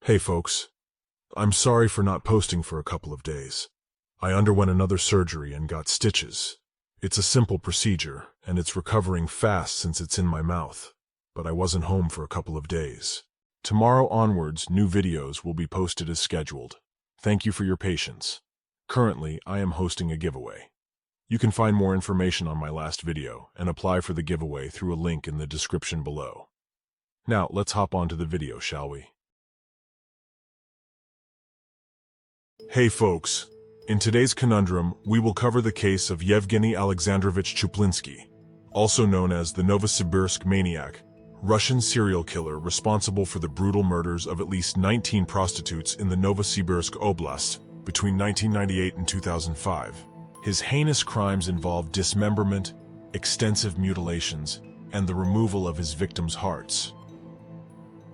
Hey folks, I'm sorry for not posting for a couple of days. I underwent another surgery and got stitches. It's a simple procedure, and it's recovering fast since it's in my mouth, but I wasn't home for a couple of days. Tomorrow onwards, new videos will be posted as scheduled. Thank you for your patience. Currently, I am hosting a giveaway. You can find more information on my last video and apply for the giveaway through a link in the description below. Now, let's hop on to the video, shall we? Hey folks, in today's Conundrum, we will cover the case of Yevgeny Alexandrovich Chuplinsky, also known as the Novosibirsk Maniac, Russian serial killer responsible for the brutal murders of at least 19 prostitutes in the Novosibirsk Oblast between 1998 and 2005. His heinous crimes involved dismemberment, extensive mutilations, and the removal of his victims' hearts.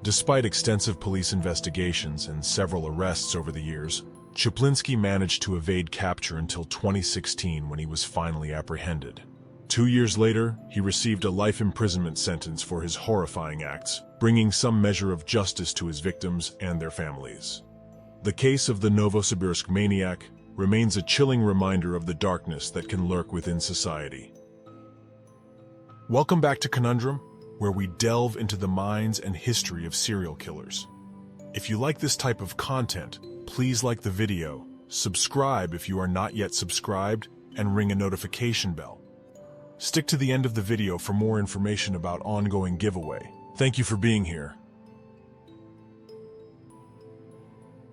Despite extensive police investigations and several arrests over the years, Chuplinsky managed to evade capture until 2016 when he was finally apprehended. 2 years later, he received a life imprisonment sentence for his horrifying acts, bringing some measure of justice to his victims and their families. The case of the Novosibirsk Maniac remains a chilling reminder of the darkness that can lurk within society. Welcome back to Conundrum, where we delve into the minds and history of serial killers. If you like this type of content, please like the video, subscribe if you are not yet subscribed, and ring a notification bell. Stick to the end of the video for more information about ongoing giveaway. Thank you for being here.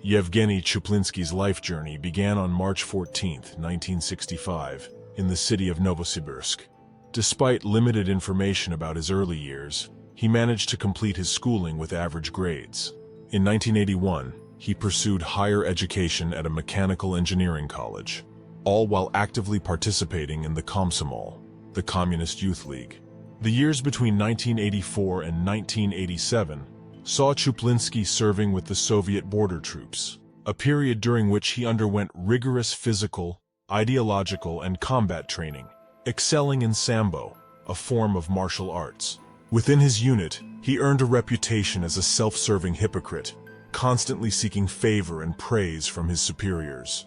Yevgeny Chuplinsky's life journey began on March 14, 1965, in the city of Novosibirsk. Despite limited information about his early years, he managed to complete his schooling with average grades. In 1981, he pursued higher education at a mechanical engineering college, all while actively participating in the Komsomol, the Communist Youth League. The years between 1984 and 1987 saw Chuplinsky serving with the Soviet border troops, a period during which he underwent rigorous physical, ideological, and combat training, excelling in Sambo, a form of martial arts. Within his unit, he earned a reputation as a self-serving hypocrite, constantly seeking favor and praise from his superiors.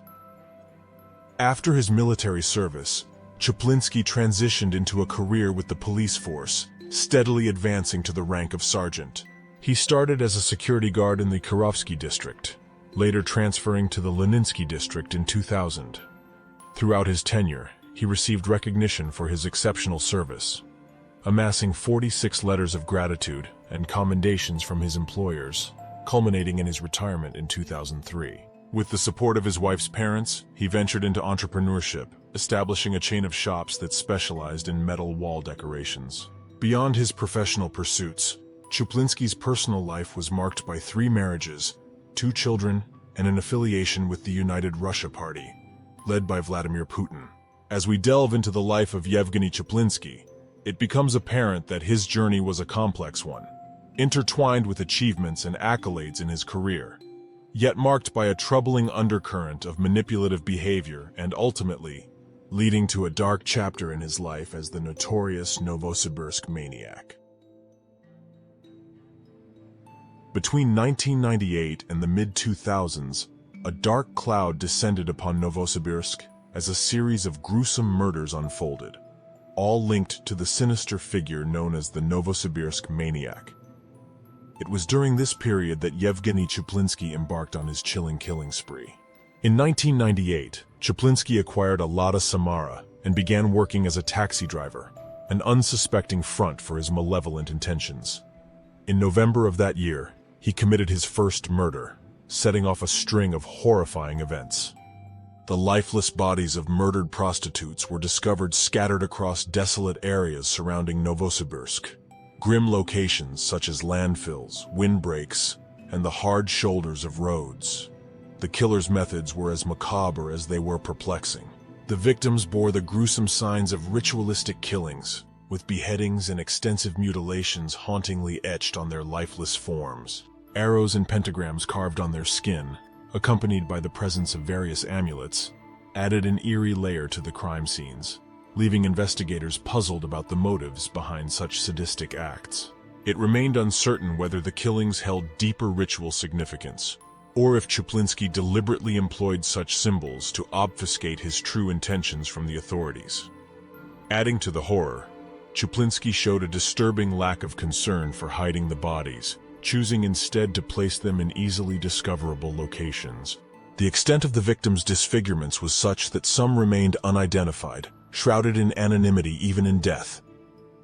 After his military service, Chuplinsky transitioned into a career with the police force, steadily advancing to the rank of sergeant. He started as a security guard in the Kirovsky district, later transferring to the Leninsky district in 2000. Throughout his tenure, he received recognition for his exceptional service, amassing 46 letters of gratitude and commendations from his employers, culminating in his retirement in 2003. With the support of his wife's parents, he ventured into entrepreneurship, establishing a chain of shops that specialized in metal wall decorations. Beyond his professional pursuits, Chuplinsky's personal life was marked by 3 marriages, 2 children, and an affiliation with the United Russia Party, led by Vladimir Putin. As we delve into the life of Yevgeny Chuplinsky, it becomes apparent that his journey was a complex one, intertwined with achievements and accolades in his career, yet marked by a troubling undercurrent of manipulative behavior and ultimately leading to a dark chapter in his life as the notorious Novosibirsk Maniac. Between 1998 and the mid-2000s, a dark cloud descended upon Novosibirsk as a series of gruesome murders unfolded, all linked to the sinister figure known as the Novosibirsk Maniac. It was during this period that Yevgeny Chuplinsky embarked on his chilling killing spree. In 1998, Chuplinsky acquired a Lada Samara and began working as a taxi driver, an unsuspecting front for his malevolent intentions. In November of that year, he committed his first murder, setting off a string of horrifying events. The lifeless bodies of murdered prostitutes were discovered scattered across desolate areas surrounding Novosibirsk. Grim locations such as landfills, windbreaks, and the hard shoulders of roads. The killer's methods were as macabre as they were perplexing. The victims bore the gruesome signs of ritualistic killings, with beheadings and extensive mutilations hauntingly etched on their lifeless forms. Arrows and pentagrams carved on their skin, accompanied by the presence of various amulets, added an eerie layer to the crime scenes, leaving investigators puzzled about the motives behind such sadistic acts. It remained uncertain whether the killings held deeper ritual significance, or if Chuplinsky deliberately employed such symbols to obfuscate his true intentions from the authorities. Adding to the horror, Chuplinsky showed a disturbing lack of concern for hiding the bodies, choosing instead to place them in easily discoverable locations. The extent of the victims' disfigurements was such that some remained unidentified, shrouded in anonymity even in death.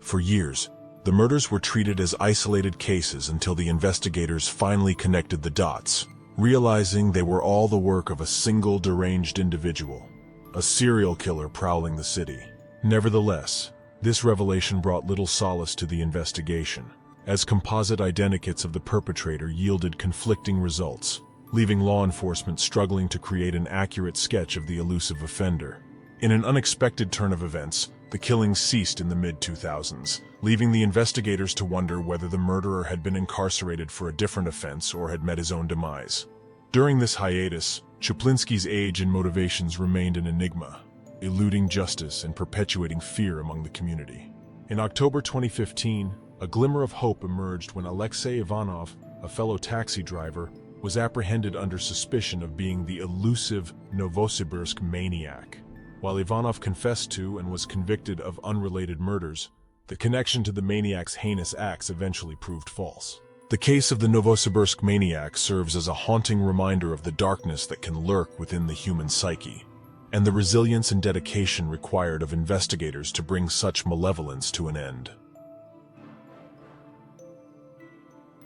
For years, the murders were treated as isolated cases until the investigators finally connected the dots, realizing they were all the work of a single deranged individual, a serial killer prowling the city. Nevertheless, this revelation brought little solace to the investigation, as composite identikits of the perpetrator yielded conflicting results, leaving law enforcement struggling to create an accurate sketch of the elusive offender. In an unexpected turn of events, the killings ceased in the mid-2000s, leaving the investigators to wonder whether the murderer had been incarcerated for a different offense or had met his own demise. During this hiatus, Chuplinsky's age and motivations remained an enigma, eluding justice and perpetuating fear among the community. In October 2015, a glimmer of hope emerged when Alexei Ivanov, a fellow taxi driver, was apprehended under suspicion of being the elusive Novosibirsk Maniac. While Ivanov confessed to and was convicted of unrelated murders, the connection to the maniac's heinous acts eventually proved false. The case of the Novosibirsk Maniac serves as a haunting reminder of the darkness that can lurk within the human psyche, and the resilience and dedication required of investigators to bring such malevolence to an end.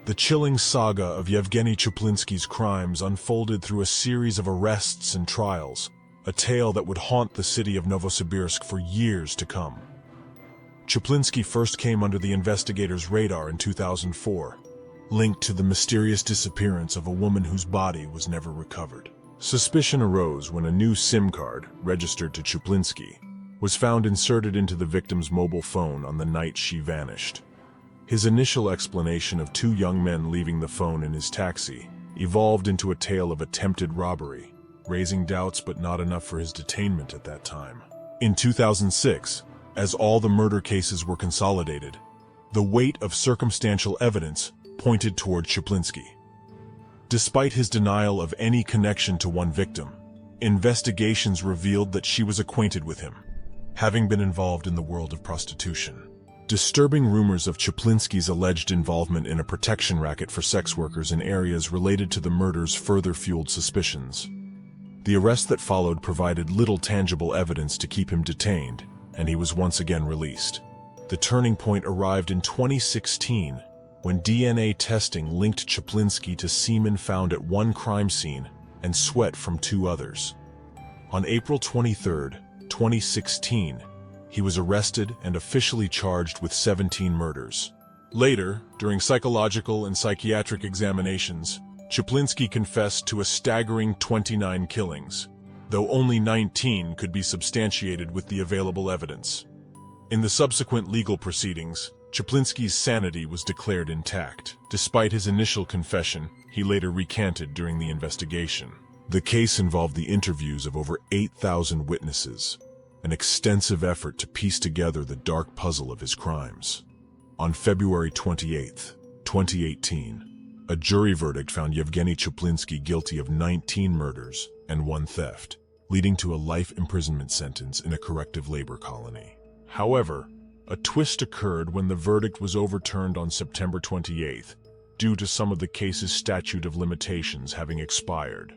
The chilling saga of Yevgeny Chuplinsky's crimes unfolded through a series of arrests and trials, a tale that would haunt the city of Novosibirsk for years to come. Chuplinsky first came under the investigators' radar in 2004, linked to the mysterious disappearance of a woman whose body was never recovered. Suspicion arose when a new SIM card, registered to Chuplinsky, was found inserted into the victim's mobile phone on the night she vanished. His initial explanation of two young men leaving the phone in his taxi evolved into a tale of attempted robbery, raising doubts but not enough for his detainment at that time. In 2006, as all the murder cases were consolidated, the weight of circumstantial evidence pointed toward Chuplinsky. Despite his denial of any connection to one victim, investigations revealed that she was acquainted with him, having been involved in the world of prostitution. Disturbing rumors of Chuplinsky's alleged involvement in a protection racket for sex workers in areas related to the murders further fueled suspicions. The arrest that followed provided little tangible evidence to keep him detained, and he was once again released. The turning point arrived in 2016, when DNA testing linked Chuplinsky to semen found at one crime scene and sweat from two others. On April 23, 2016, he was arrested and officially charged with 17 murders. Later, during psychological and psychiatric examinations, Chuplinsky confessed to a staggering 29 killings, though only 19 could be substantiated with the available evidence. In the subsequent legal proceedings, Chuplinsky's sanity was declared intact. Despite his initial confession, he later recanted during the investigation. The case involved the interviews of over 8,000 witnesses, an extensive effort to piece together the dark puzzle of his crimes. On February 28, 2018, a jury verdict found Yevgeny Chuplinsky guilty of 19 murders and 1 theft, leading to a life imprisonment sentence in a corrective labor colony. However, a twist occurred when the verdict was overturned on September 28, due to some of the case's statute of limitations having expired.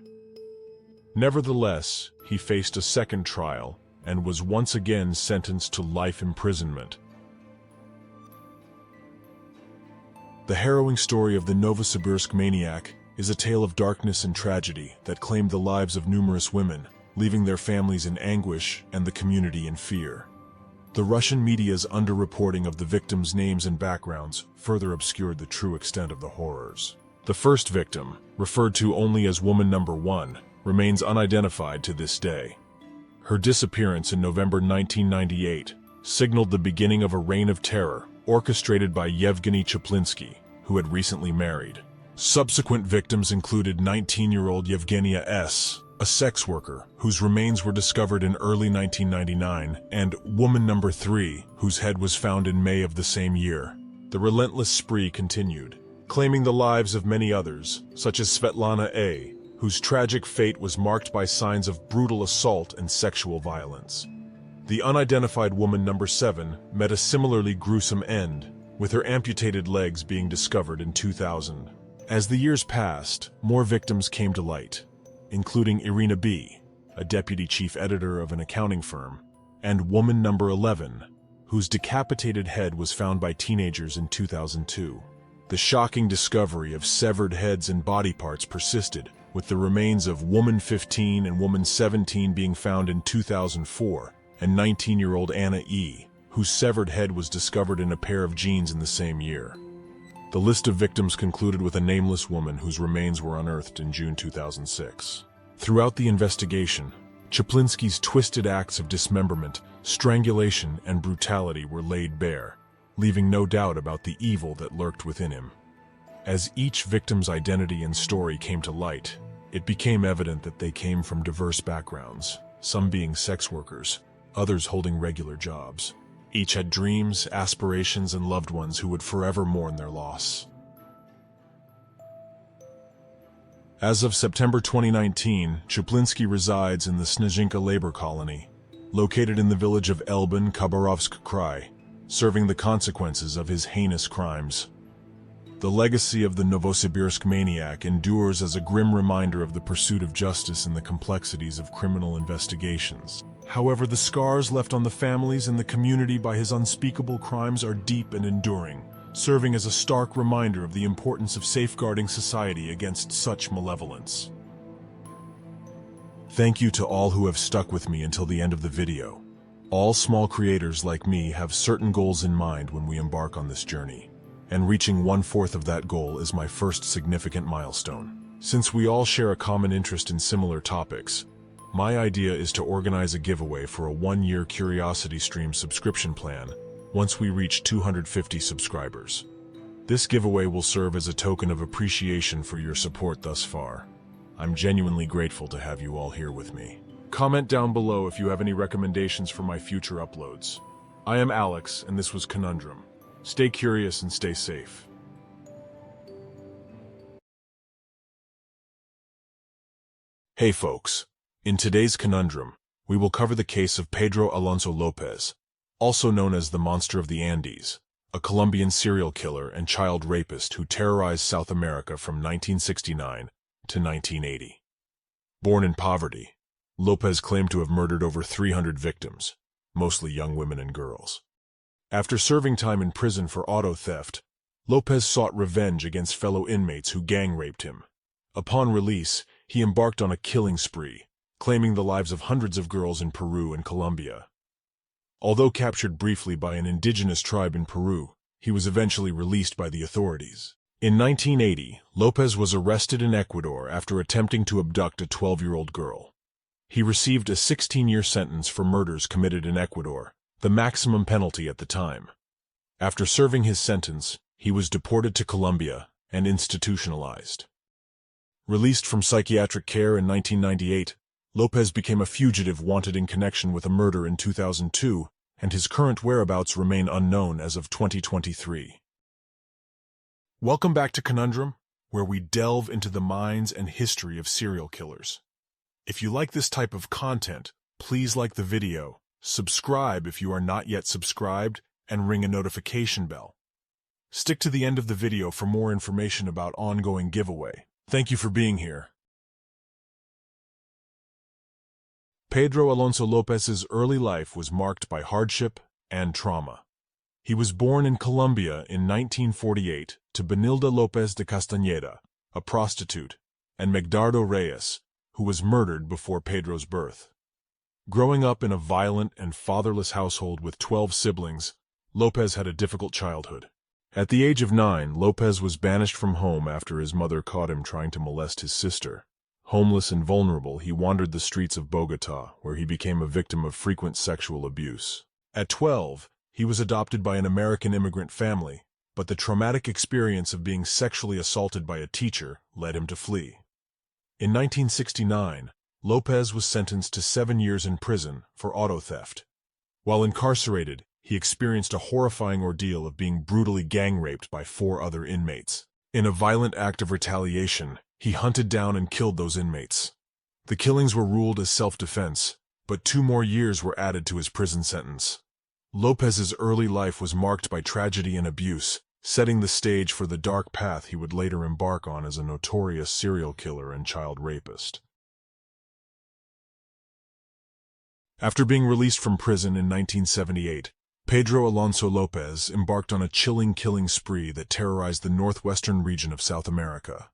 Nevertheless, he faced a second trial and was once again sentenced to life imprisonment. The harrowing story of the Novosibirsk Maniac is a tale of darkness and tragedy that claimed the lives of numerous women, leaving their families in anguish and the community in fear. The Russian media's underreporting of the victims' names and backgrounds further obscured the true extent of the horrors. The first victim, referred to only as Woman Number 1, remains unidentified to this day. Her disappearance in November 1998 signaled the beginning of a reign of terror orchestrated by Yevgeny Chuplinsky, who had recently married. Subsequent victims included 19-year-old Yevgenia S., a sex worker whose remains were discovered in early 1999, and Woman Number 3, whose head was found in May of the same year. The relentless spree continued, claiming the lives of many others, such as Svetlana A., whose tragic fate was marked by signs of brutal assault and sexual violence. The unidentified woman number 7 met a similarly gruesome end, with her amputated legs being discovered in 2000. As the years passed, more victims came to light, including Irina B., a deputy chief editor of an accounting firm, and woman number 11, whose decapitated head was found by teenagers in 2002. The shocking discovery of severed heads and body parts persisted, with the remains of woman 15 and woman 17 being found in 2004, and 19-year-old Anna E., whose severed head was discovered in a pair of jeans in the same year. The list of victims concluded with a nameless woman whose remains were unearthed in June 2006. Throughout the investigation, Chaplinsky's twisted acts of dismemberment, strangulation, and brutality were laid bare, leaving no doubt about the evil that lurked within him. As each victim's identity and story came to light, it became evident that they came from diverse backgrounds, some being sex workers, others holding regular jobs. Each had dreams, aspirations, and loved ones who would forever mourn their loss. As of September 2019, Chaplinsky resides in the Snezhinka labor colony, located in the village of Elbin, Khabarovsk Krai, serving the consequences of his heinous crimes. The legacy of the Novosibirsk Maniac endures as a grim reminder of the pursuit of justice and the complexities of criminal investigations. However, the scars left on the families and the community by his unspeakable crimes are deep and enduring, serving as a stark reminder of the importance of safeguarding society against such malevolence. Thank you to all who have stuck with me until the end of the video. All small creators like me have certain goals in mind when we embark on this journey, and reaching 1/4 of that goal is my first significant milestone. Since we all share a common interest in similar topics, my idea is to organize a giveaway for a 1-year Curiosity Stream subscription plan once we reach 250 subscribers. This giveaway will serve as a token of appreciation for your support thus far. I'm genuinely grateful to have you all here with me. Comment down below if you have any recommendations for my future uploads. I am Alex, and this was Conundrum. Stay curious and stay safe. Hey folks. In today's Conundrum, we will cover the case of Pedro Alonso Lopez, also known as the Monster of the Andes, a Colombian serial killer and child rapist who terrorized South America from 1969 to 1980. Born in poverty, Lopez claimed to have murdered over 300 victims, mostly young women and girls. After serving time in prison for auto theft, Lopez sought revenge against fellow inmates who gang-raped him. Upon release, he embarked on a killing spree, claiming the lives of hundreds of girls in Peru and Colombia. Although captured briefly by an indigenous tribe in Peru, he was eventually released by the authorities. In 1980, Lopez was arrested in Ecuador after attempting to abduct a 12-year-old girl. He received a 16-year sentence for murders committed in Ecuador, the maximum penalty at the time. After serving his sentence, he was deported to Colombia and institutionalized. Released from psychiatric care in 1998, Lopez became a fugitive wanted in connection with a murder in 2002, and his current whereabouts remain unknown as of 2023. Welcome back to Conundrum, where we delve into the minds and history of serial killers. If you like this type of content, please like the video, subscribe if you are not yet subscribed, and ring a notification bell. Stick to the end of the video for more information about ongoing giveaway. Thank you for being here. Pedro Alonso Lopez's early life was marked by hardship and trauma. He was born in Colombia in 1948 to Benilda Lopez de Castañeda, a prostitute, and Megdardo Reyes, who was murdered before Pedro's birth. Growing up in a violent and fatherless household with 12 siblings, Lopez had a difficult childhood. At the age of 9, Lopez was banished from home after his mother caught him trying to molest his sister. Homeless and vulnerable, he wandered the streets of Bogotá, where he became a victim of frequent sexual abuse. At 12, he was adopted by an American immigrant family, but the traumatic experience of being sexually assaulted by a teacher led him to flee. In 1969, Lopez was sentenced to 7 years in prison for auto theft. While incarcerated, he experienced a horrifying ordeal of being brutally gang-raped by 4 other inmates. In a violent act of retaliation, he hunted down and killed those inmates. The killings were ruled as self-defense, but 2 more years were added to his prison sentence. Lopez's early life was marked by tragedy and abuse, setting the stage for the dark path he would later embark on as a notorious serial killer and child rapist. After being released from prison in 1978, Pedro Alonso Lopez embarked on a chilling killing spree that terrorized the northwestern region of South America.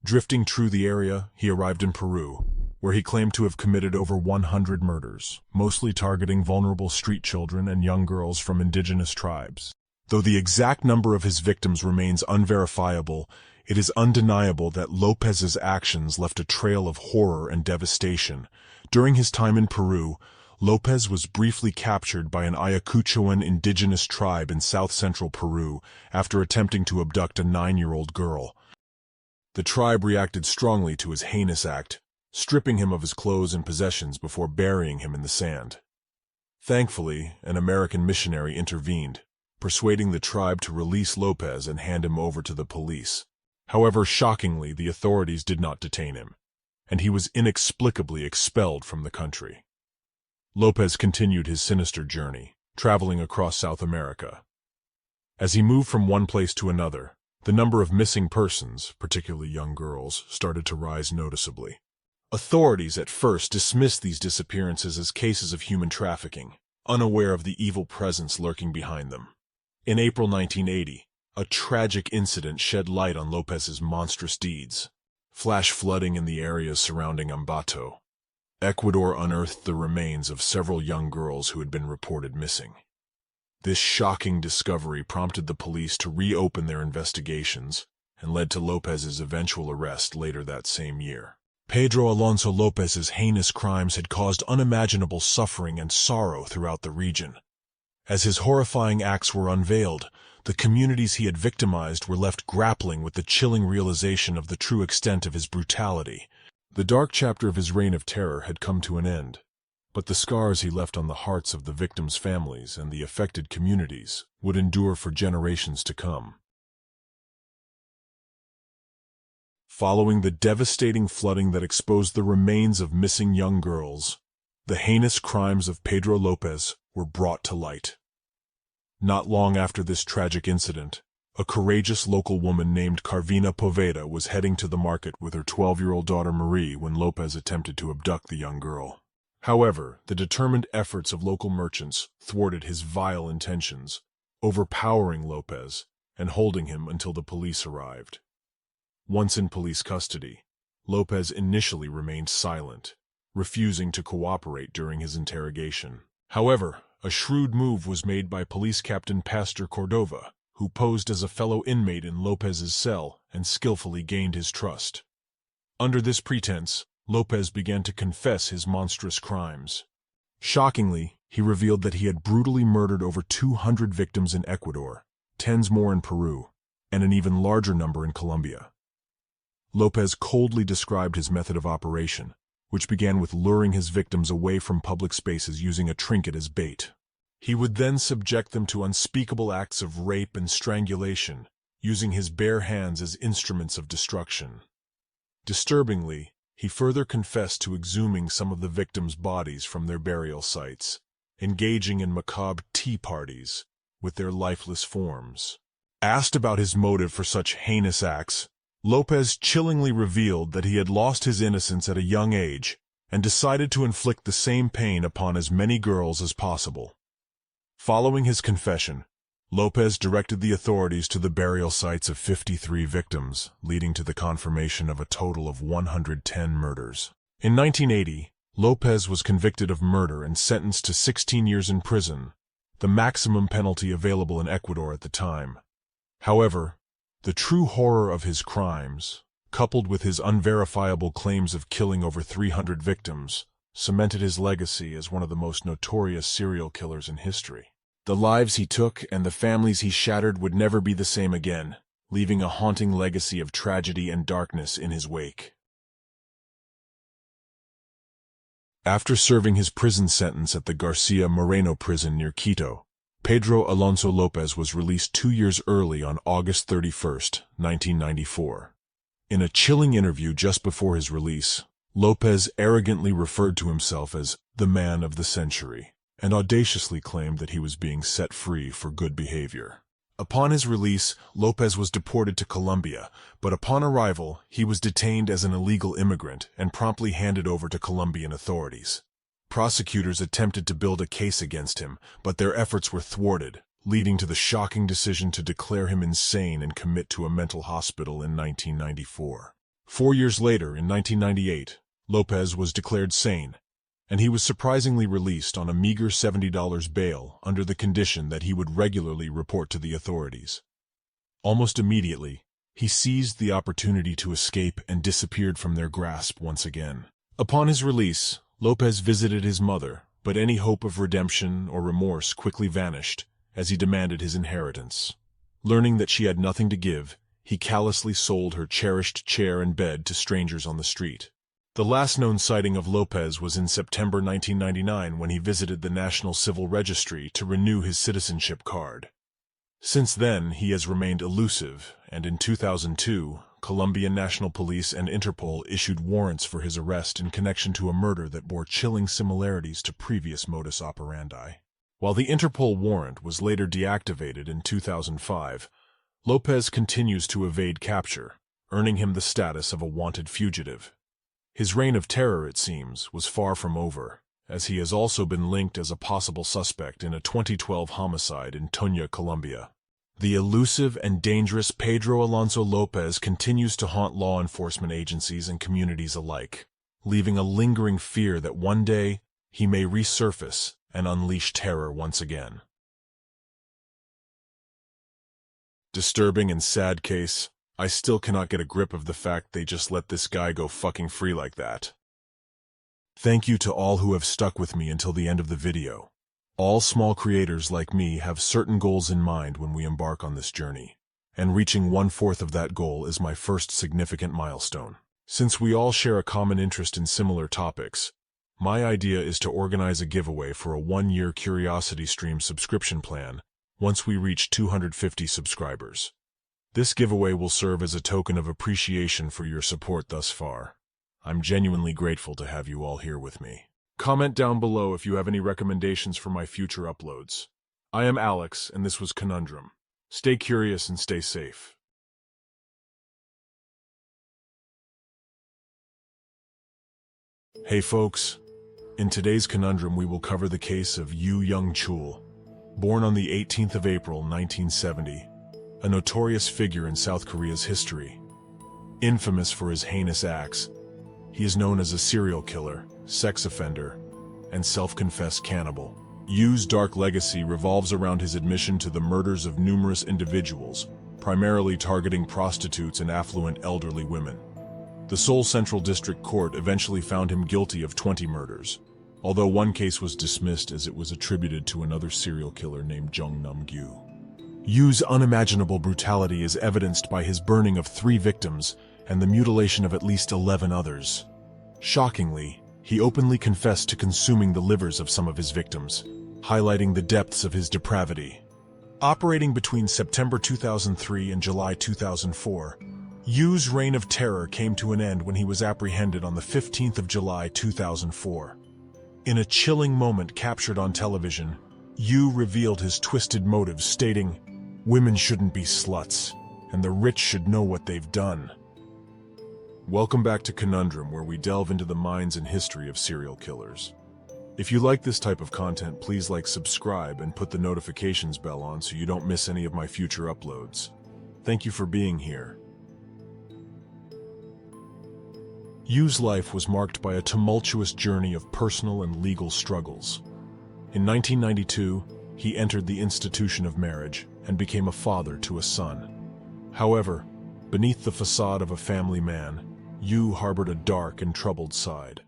Drifting through the area, he arrived in Peru, where he claimed to have committed over 100 murders, mostly targeting vulnerable street children and young girls from indigenous tribes. Though the exact number of his victims remains unverifiable, it is undeniable that Lopez's actions left a trail of horror and devastation. During his time in Peru, Lopez was briefly captured by an Ayacuchoan indigenous tribe in south-central Peru after attempting to abduct a 9-year-old girl. The tribe reacted strongly to his heinous act, stripping him of his clothes and possessions before burying him in the sand. Thankfully, an American missionary intervened, persuading the tribe to release Lopez and hand him over to the police. However, shockingly, the authorities did not detain him, and he was inexplicably expelled from the country. Lopez continued his sinister journey, traveling across South America. As he moved from one place to another, the number of missing persons, particularly young girls, started to rise noticeably. Authorities at first dismissed these disappearances as cases of human trafficking, unaware of the evil presence lurking behind them. In April 1980, a tragic incident shed light on Lopez's monstrous deeds. Flash flooding in the areas surrounding Envato, Ecuador unearthed the remains of several young girls who had been reported missing. This shocking discovery prompted the police to reopen their investigations and led to Lopez's eventual arrest later that same year. Pedro Alonso Lopez's heinous crimes had caused unimaginable suffering and sorrow throughout the region. As his horrifying acts were unveiled, the communities he had victimized were left grappling with the chilling realization of the true extent of his brutality. The dark chapter of his reign of terror had come to an end, but the scars he left on the hearts of the victims' families and the affected communities would endure for generations to come. Following the devastating flooding that exposed the remains of missing young girls, the heinous crimes of Pedro Lopez were brought to light. Not long after this tragic incident, a courageous local woman named Carvina Poveda was heading to the market with her 12-year-old daughter Marie when Lopez attempted to abduct the young girl. However, the determined efforts of local merchants thwarted his vile intentions, overpowering Lopez and holding him until the police arrived. Once in police custody, Lopez initially remained silent, refusing to cooperate during his interrogation. However, a shrewd move was made by Police Captain Pastor Cordova, who posed as a fellow inmate in Lopez's cell and skillfully gained his trust. Under this pretense, Lopez began to confess his monstrous crimes. Shockingly, he revealed that he had brutally murdered over 200 victims in Ecuador, tens more in Peru, and an even larger number in Colombia. Lopez coldly described his method of operation, which began with luring his victims away from public spaces using a trinket as bait. He would then subject them to unspeakable acts of rape and strangulation, using his bare hands as instruments of destruction. Disturbingly, he further confessed to exhuming some of the victims' bodies from their burial sites, engaging in macabre tea parties with their lifeless forms. Asked about his motive for such heinous acts, Lopez chillingly revealed that he had lost his innocence at a young age and decided to inflict the same pain upon as many girls as possible. Following his confession, Lopez directed the authorities to the burial sites of 53 victims, leading to the confirmation of a total of 110 murders. In 1980, Lopez was convicted of murder and sentenced to 16 years in prison, the maximum penalty available in Ecuador at the time. However, the true horror of his crimes, coupled with his unverifiable claims of killing over 300 victims, cemented his legacy as one of the most notorious serial killers in history. The lives he took and the families he shattered would never be the same again, leaving a haunting legacy of tragedy and darkness in his wake. After serving his prison sentence at the Garcia Moreno prison near Quito, Pedro Alonso Lopez was released 2 years early on August 31st, 1994. In a chilling interview just before his release, Lopez arrogantly referred to himself as the man of the century, and audaciously claimed that he was being set free for good behavior. Upon his release, Lopez was deported to Colombia, but upon arrival, he was detained as an illegal immigrant and promptly handed over to Colombian authorities. Prosecutors attempted to build a case against him, but their efforts were thwarted, leading to the shocking decision to declare him insane and commit to a mental hospital in 1994. 4 years later, in 1998, Lopez was declared sane, and he was surprisingly released on a meager $70 bail under the condition that he would regularly report to the authorities. Almost immediately, he seized the opportunity to escape and disappeared from their grasp once again. Upon his release, Lopez visited his mother, but any hope of redemption or remorse quickly vanished as he demanded his inheritance. Learning that she had nothing to give, he callously sold her cherished chair and bed to strangers on the street. The last known sighting of Lopez was in September 1999 when he visited the National Civil Registry to renew his citizenship card. Since then, he has remained elusive, and in 2002, Colombian National Police and Interpol issued warrants for his arrest in connection to a murder that bore chilling similarities to previous modus operandi. While the Interpol warrant was later deactivated in 2005, Lopez continues to evade capture, earning him the status of a wanted fugitive. His reign of terror, it seems, was far from over, as he has also been linked as a possible suspect in a 2012 homicide in Tuña, Colombia. The elusive and dangerous Pedro Alonso Lopez continues to haunt law enforcement agencies and communities alike, leaving a lingering fear that one day he may resurface and unleash terror once again. Disturbing and sad case. I still cannot get a grip of the fact they just let this guy go fucking free like that. Thank you to all who have stuck with me until the end of the video. All small creators like me have certain goals in mind when we embark on this journey, and reaching 1/4 of that goal is my first significant milestone. Since we all share a common interest in similar topics, my idea is to organize a giveaway for a 1-year Curiosity Stream subscription plan once we reach 250 subscribers. This giveaway will serve as a token of appreciation for your support thus far. I'm genuinely grateful to have you all here with me. Comment down below if you have any recommendations for my future uploads. I am Alex, and this was Conundrum. Stay curious and stay safe. Hey folks, in today's Conundrum we will cover the case of Young-chul, born on the 18th of April 1970, a notorious figure in South Korea's history. Infamous for his heinous acts, he is known as a serial killer, sex offender, and self-confessed cannibal. Yu's dark legacy revolves around his admission to the murders of numerous individuals, primarily targeting prostitutes and affluent elderly women. The Seoul Central District Court eventually found him guilty of 20 murders, although one case was dismissed as it was attributed to another serial killer named Jung Nam-gyu. Yu's unimaginable brutality is evidenced by his burning of 3 victims and the mutilation of at least 11 others. Shockingly, he openly confessed to consuming the livers of some of his victims, highlighting the depths of his depravity. Operating between September 2003 and July 2004, Yu's reign of terror came to an end when he was apprehended on the 15th of July 2004. In a chilling moment captured on television, Yu revealed his twisted motives, stating, "Women shouldn't be sluts, and the rich should know what they've done." Welcome back to Conundrum, where we delve into the minds and history of serial killers. If you like this type of content, please subscribe, and put the notifications bell on so you don't miss any of my future uploads. Thank you for being here. Yu's life was marked by a tumultuous journey of personal and legal struggles. In 1992, he entered the institution of marriage and became a father to a son. However, beneath the facade of a family man, Yu harbored a dark and troubled side.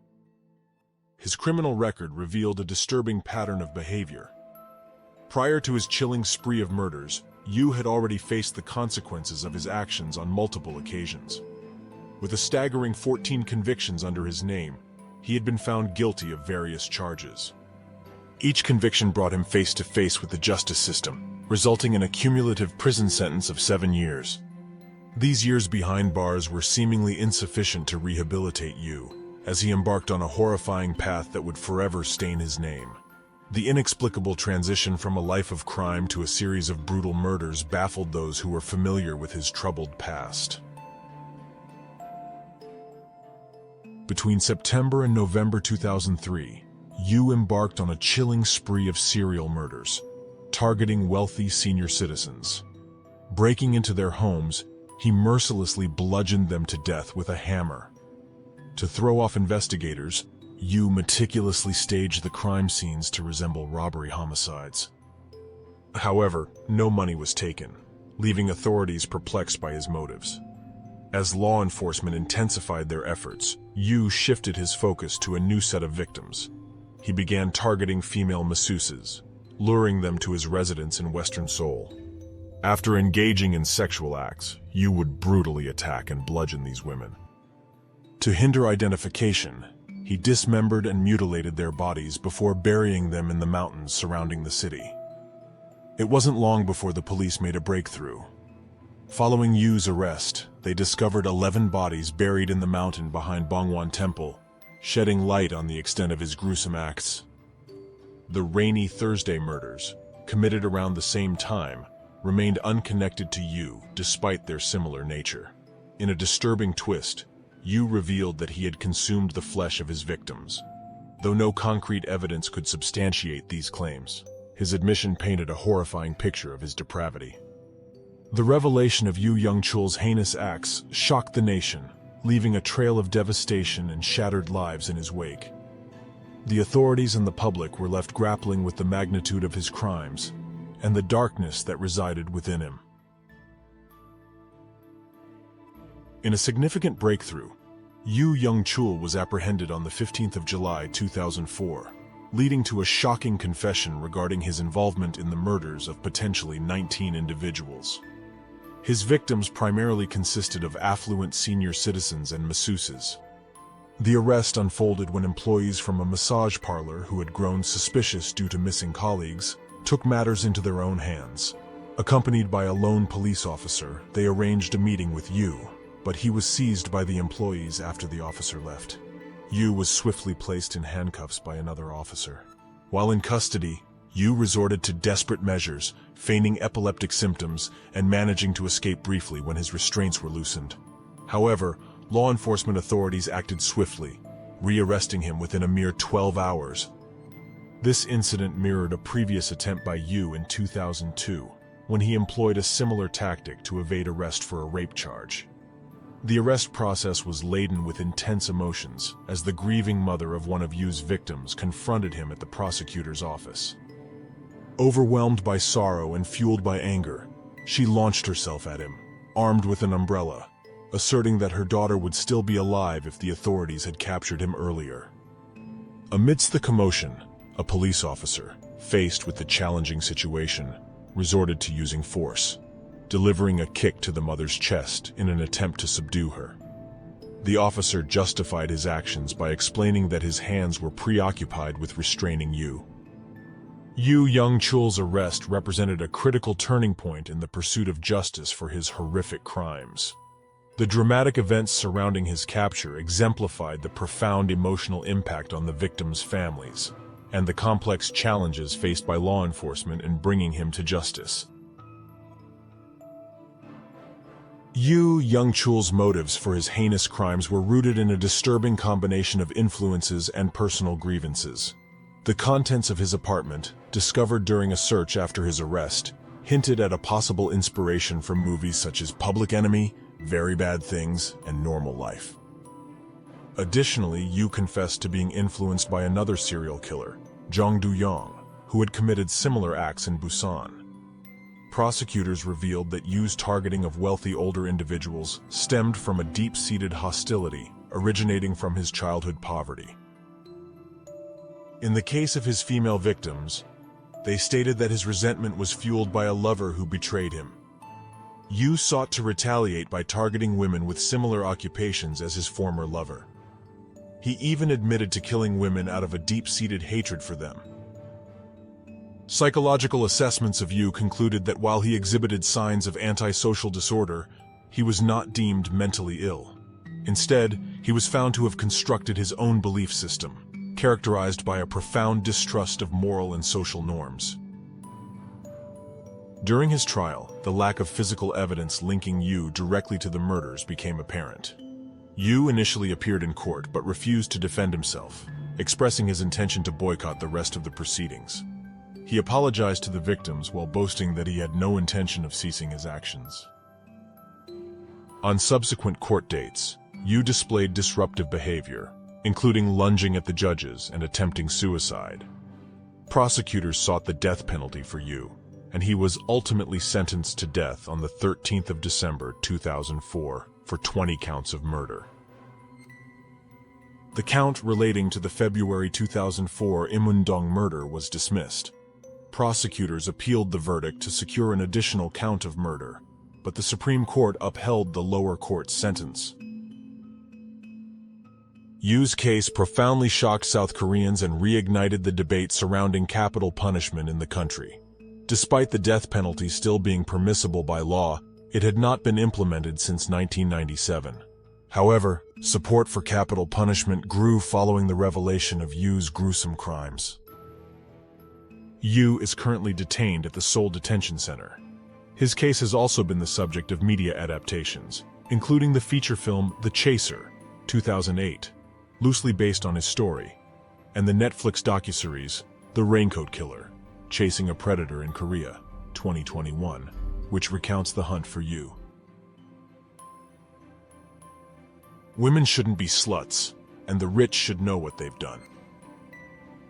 His criminal record revealed a disturbing pattern of behavior. Prior to his chilling spree of murders, Yu had already faced the consequences of his actions on multiple occasions. With a staggering 14 convictions under his name, he had been found guilty of various charges. Each conviction brought him face to face with the justice system, resulting in a cumulative prison sentence of 7 years. These years behind bars were seemingly insufficient to rehabilitate Yu, as he embarked on a horrifying path that would forever stain his name. The inexplicable transition from a life of crime to a series of brutal murders baffled those who were familiar with his troubled past. Between September and November 2003, Yu embarked on a chilling spree of serial murders, targeting wealthy senior citizens. Breaking into their homes, he mercilessly bludgeoned them to death with a hammer. To throw off investigators, Yu meticulously staged the crime scenes to resemble robbery homicides. However, no money was taken, leaving authorities perplexed by his motives. As law enforcement intensified their efforts, Yu shifted his focus to a new set of victims. He began targeting female masseuses, luring them to his residence in western Seoul. After engaging in sexual acts, Yu would brutally attack and bludgeon these women. To hinder identification, he dismembered and mutilated their bodies before burying them in the mountains surrounding the city. It wasn't long before the police made a breakthrough. Following Yu's arrest, they discovered 11 bodies buried in the mountain behind Bongwon Temple, shedding light on the extent of his gruesome acts. The Rainy Thursday murders, committed around the same time, remained unconnected to Yu despite their similar nature. In a disturbing twist, Yu revealed that he had consumed the flesh of his victims. Though no concrete evidence could substantiate these claims, his admission painted a horrifying picture of his depravity. The revelation of Young-chul's heinous acts shocked the nation, leaving a trail of devastation and shattered lives in his wake. The authorities and the public were left grappling with the magnitude of his crimes and the darkness that resided within him. In a significant breakthrough, Young-chul was apprehended on the 15th of July 2004, leading to a shocking confession regarding his involvement in the murders of potentially 19 individuals. His victims primarily consisted of affluent senior citizens and masseuses. The arrest unfolded when employees from a massage parlor who had grown suspicious due to missing colleagues took matters into their own hands. Accompanied by a lone police officer, they arranged a meeting with Yu, but he was seized by the employees after the officer left. Yu was swiftly placed in handcuffs by another officer. While in custody, Yu resorted to desperate measures, feigning epileptic symptoms and managing to escape briefly when his restraints were loosened. However, law enforcement authorities acted swiftly, rearresting him within a mere 12 hours. This incident mirrored a previous attempt by Yu in 2002, when he employed a similar tactic to evade arrest for a rape charge. The arrest process was laden with intense emotions, as the grieving mother of one of Yu's victims confronted him at the prosecutor's office. Overwhelmed by sorrow and fueled by anger, she launched herself at him, armed with an umbrella, asserting that her daughter would still be alive if the authorities had captured him earlier. Amidst the commotion, a police officer, faced with the challenging situation, resorted to using force, delivering a kick to the mother's chest in an attempt to subdue her. The officer justified his actions by explaining that his hands were preoccupied with restraining Yu. Young-chul's arrest represented a critical turning point in the pursuit of justice for his horrific crimes. The dramatic events surrounding his capture exemplified the profound emotional impact on the victims' families and the complex challenges faced by law enforcement in bringing him to justice. Young-chul's motives for his heinous crimes were rooted in a disturbing combination of influences and personal grievances. The contents of his apartment, discovered during a search after his arrest, hinted at a possible inspiration from movies such as Public Enemy, Very Bad Things, and Normal Life. Additionally, Yu confessed to being influenced by another serial killer, Jong Do-yong, who had committed similar acts in Busan. Prosecutors revealed that Yu's targeting of wealthy older individuals stemmed from a deep-seated hostility originating from his childhood poverty. In the case of his female victims, they stated that his resentment was fueled by a lover who betrayed him. Yu sought to retaliate by targeting women with similar occupations as his former lover. He even admitted to killing women out of a deep-seated hatred for them. Psychological assessments of Yu concluded that while he exhibited signs of antisocial disorder, he was not deemed mentally ill. Instead, he was found to have constructed his own belief system, characterized by a profound distrust of moral and social norms. During his trial, the lack of physical evidence linking Yu directly to the murders became apparent. Yu initially appeared in court but refused to defend himself, expressing his intention to boycott the rest of the proceedings. He apologized to the victims while boasting that he had no intention of ceasing his actions. On subsequent court dates, Yu displayed disruptive behavior, including lunging at the judges and attempting suicide. Prosecutors sought the death penalty for Yu, and he was ultimately sentenced to death on the 13th of December 2004 for 20 counts of murder. The count relating to the February 2004 Imundong murder was dismissed. Prosecutors appealed the verdict to secure an additional count of murder, but the Supreme Court upheld the lower court's sentence. Yu's case profoundly shocked South Koreans and reignited the debate surrounding capital punishment in the country. Despite the death penalty still being permissible by law, it had not been implemented since 1997. However, support for capital punishment grew following the revelation of Yu's gruesome crimes. Yu is currently detained at the Seoul Detention Center. His case has also been the subject of media adaptations, including the feature film The Chaser, 2008, loosely based on his story, and the Netflix docuseries The Raincoat Killer, Chasing a Predator in Korea, 2021, which recounts the hunt for Yu. Women shouldn't be sluts, and the rich should know what they've done.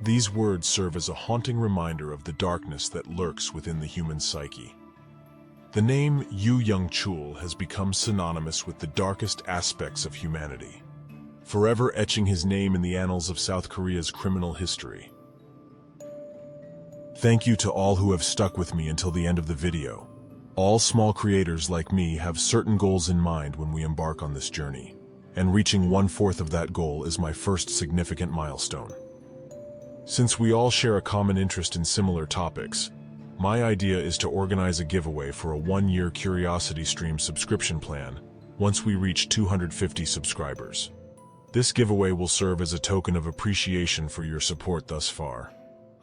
These words serve as a haunting reminder of the darkness that lurks within the human psyche. The name Young-chul has become synonymous with the darkest aspects of humanity, forever etching his name in the annals of South Korea's criminal history. Thank you to all who have stuck with me until the end of the video. All small creators like me have certain goals in mind when we embark on this journey, and reaching 1/4 of that goal is my first significant milestone. Since we all share a common interest in similar topics, my idea is to organize a giveaway for a 1-year Curiosity Stream subscription plan once we reach 250 subscribers. This giveaway will serve as a token of appreciation for your support thus far.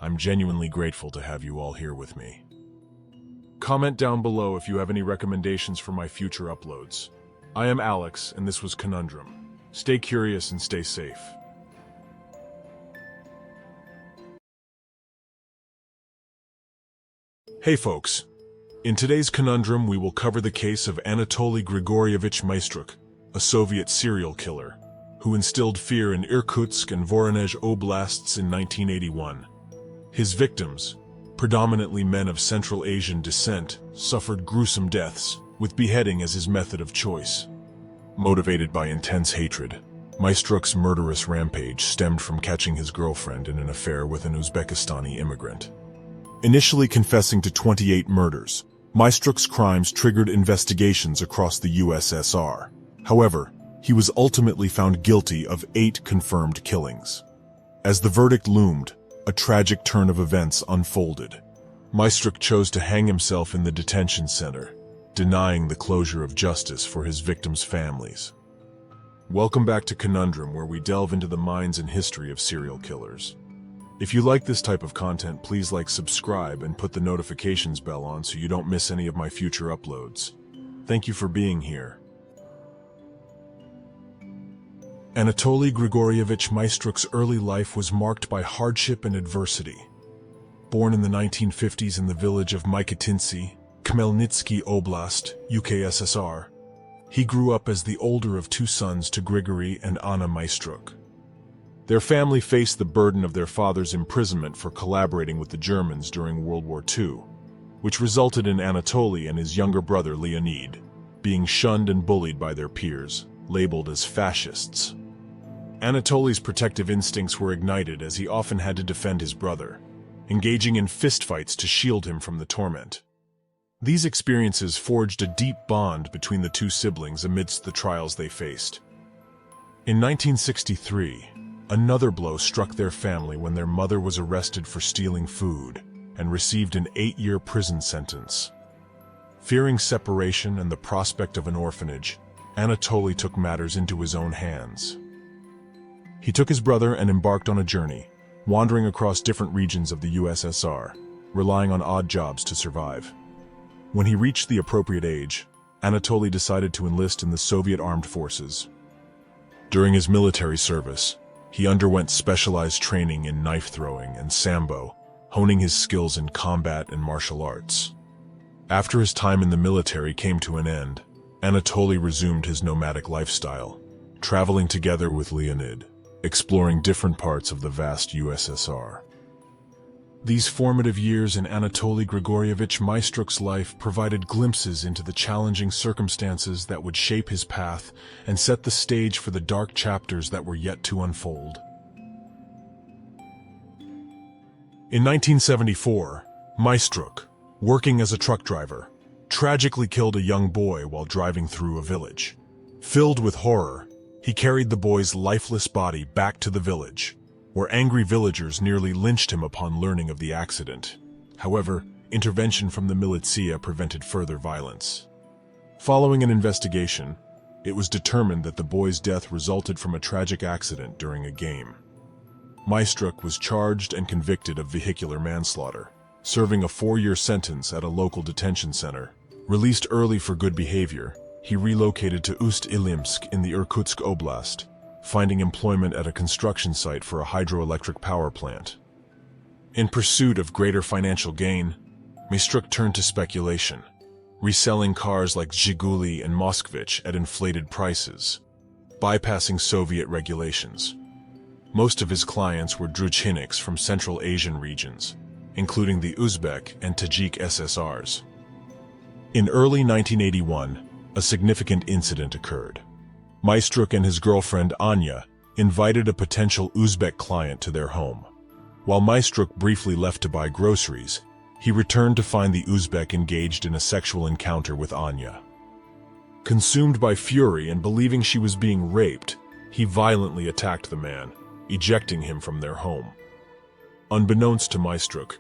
I'm genuinely grateful to have you all here with me. Comment down below if you have any recommendations for my future uploads. I am Alex, and this was Conundrum. Stay curious and stay safe. Hey folks, in today's Conundrum we will cover the case of Anatoly Grigorievich Maestrook, a Soviet serial killer, who instilled fear in Irkutsk and Voronezh oblasts in 1981. His victims, predominantly men of Central Asian descent, suffered gruesome deaths, with beheading as his method of choice. Motivated by intense hatred, Maestrook's murderous rampage stemmed from catching his girlfriend in an affair with an Uzbekistani immigrant. Initially confessing to 28 murders, Maestrook's crimes triggered investigations across the USSR. However, he was ultimately found guilty of 8 confirmed killings. As the verdict loomed, a tragic turn of events unfolded. Maestrook chose to hang himself in the detention center, denying the closure of justice for his victims' families. Welcome back to Conundrum, where we delve into the minds and history of serial killers. If you like this type of content, please subscribe, and put the notifications bell on so you don't miss any of my future uploads. Thank you for being here. Anatoly Grigorievich Maestrook's early life was marked by hardship and adversity. Born in the 1950s in the village of Mykotintsy, Khmelnytsky Oblast, UKSSR, he grew up as the older of 2 sons to Grigory and Anna Maestrook. Their family faced the burden of their father's imprisonment for collaborating with the Germans during World War II, which resulted in Anatoly and his younger brother Leonid being shunned and bullied by their peers, labeled as fascists. Anatoly's protective instincts were ignited as he often had to defend his brother, engaging in fistfights to shield him from the torment. These experiences forged a deep bond between the 2 siblings amidst the trials they faced. In 1963, another blow struck their family when their mother was arrested for stealing food, and received an 8-year prison sentence. Fearing separation and the prospect of an orphanage, Anatoly took matters into his own hands. He took his brother and embarked on a journey, wandering across different regions of the USSR, relying on odd jobs to survive. When he reached the appropriate age, Anatoly decided to enlist in the Soviet armed forces. During his military service, he underwent specialized training in knife throwing and sambo, honing his skills in combat and martial arts. After his time in the military came to an end, Anatoly resumed his nomadic lifestyle, traveling together with Leonid, exploring different parts of the vast USSR. These formative years in Anatoly Grigorievich Maestrook's life provided glimpses into the challenging circumstances that would shape his path and set the stage for the dark chapters that were yet to unfold. In 1974, Maestrook, working as a truck driver, tragically killed a young boy while driving through a village. Filled with horror, he carried the boy's lifeless body back to the village, where angry villagers nearly lynched him upon learning of the accident. However, intervention from the militia prevented further violence. Following an investigation, it was determined that the boy's death resulted from a tragic accident during a game. Maestrook was charged and convicted of vehicular manslaughter, serving a 4-year sentence at a local detention center. Released early for good behavior, he relocated to Ust-Ilimsk in the Irkutsk Oblast, finding employment at a construction site for a hydroelectric power plant. In pursuit of greater financial gain, Maestrook turned to speculation, reselling cars like Zhiguli and Moskvich at inflated prices, bypassing Soviet regulations. Most of his clients were Druchiniks from Central Asian regions, including the Uzbek and Tajik SSRs. In early 1981, a significant incident occurred. Maestrook and his girlfriend Anya invited a potential Uzbek client to their home. While Maestrook briefly left to buy groceries, he returned to find the Uzbek engaged in a sexual encounter with Anya. Consumed by fury and believing she was being raped, he violently attacked the man, ejecting him from their home. Unbeknownst to Maestrook,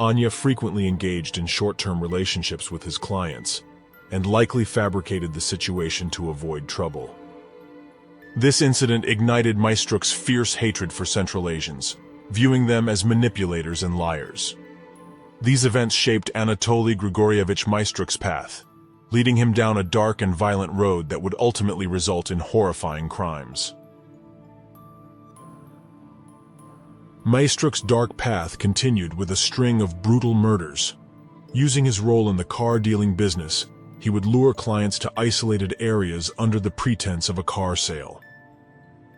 Anya frequently engaged in short-term relationships with his clients, and likely fabricated the situation to avoid trouble. This incident ignited Maestrook's fierce hatred for Central Asians, viewing them as manipulators and liars. These events shaped Anatoly Grigorievich Maestrook's path, leading him down a dark and violent road that would ultimately result in horrifying crimes. Maestrook's dark path continued with a string of brutal murders. Using his role in the car-dealing business, he would lure clients to isolated areas under the pretense of a car sale.